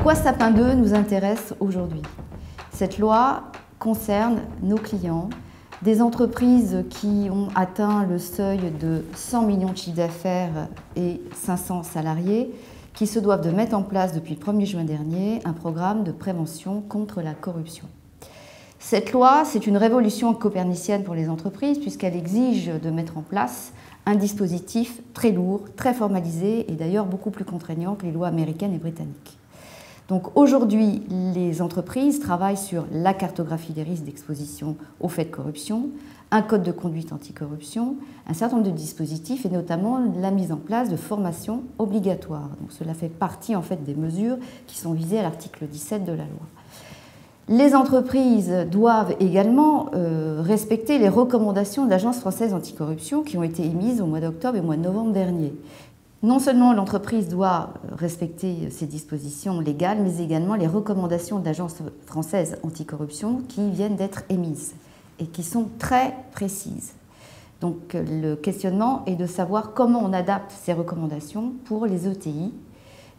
Pourquoi Sapin 2 nous intéresse aujourd'hui? Cette loi concerne nos clients, des entreprises qui ont atteint le seuil de 100 millions de chiffre d'affaires et 500 salariés, qui se doivent de mettre en place depuis le 1er juin dernier un programme de prévention contre la corruption. Cette loi, c'est une révolution copernicienne pour les entreprises puisqu'elle exige de mettre en place un dispositif très lourd, très formalisé et d'ailleurs beaucoup plus contraignant que les lois américaines et britanniques. Donc aujourd'hui, les entreprises travaillent sur la cartographie des risques d'exposition aux faits de corruption, un code de conduite anticorruption, un certain nombre de dispositifs et notamment la mise en place de formations obligatoires. Donc cela fait partie en fait des mesures qui sont visées à l'article 17 de la loi. Les entreprises doivent également respecter les recommandations de l'Agence française anticorruption qui ont été émises au mois d'octobre et au mois de novembre dernier. Non seulement l'entreprise doit respecter ces dispositions légales, mais également les recommandations de l'Agence française anticorruption qui viennent d'être émises et qui sont très précises. Donc le questionnement est de savoir comment on adapte ces recommandations pour les ETI,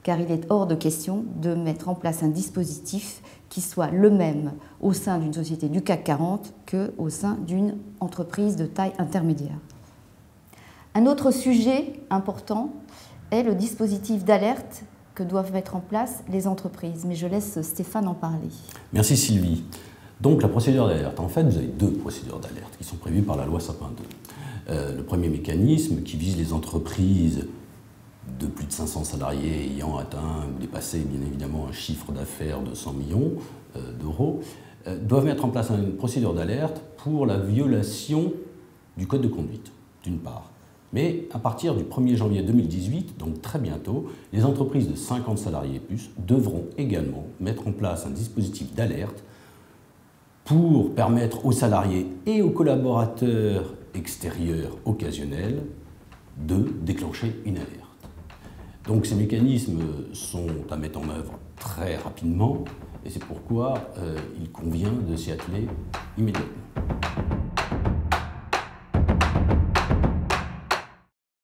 car il est hors de question de mettre en place un dispositif qui soit le même au sein d'une société du CAC 40 qu'au sein d'une entreprise de taille intermédiaire. Un autre sujet important est le dispositif d'alerte que doivent mettre en place les entreprises. Mais je laisse Stéphane en parler. Merci Sylvie. Donc la procédure d'alerte, en fait vous avez deux procédures d'alerte qui sont prévues par la loi Sapin 2. Le premier mécanisme qui vise les entreprises de plus de 500 salariés ayant atteint ou dépassé bien évidemment un chiffre d'affaires de 100 millions d'euros, doivent mettre en place une procédure d'alerte pour la violation du code de conduite, d'une part. Mais à partir du 1er janvier 2018, donc très bientôt, les entreprises de 50 salariés et plus devront également mettre en place un dispositif d'alerte pour permettre aux salariés et aux collaborateurs extérieurs occasionnels de déclencher une alerte. Donc ces mécanismes sont à mettre en œuvre très rapidement et c'est pourquoi il convient de s'y atteler immédiatement.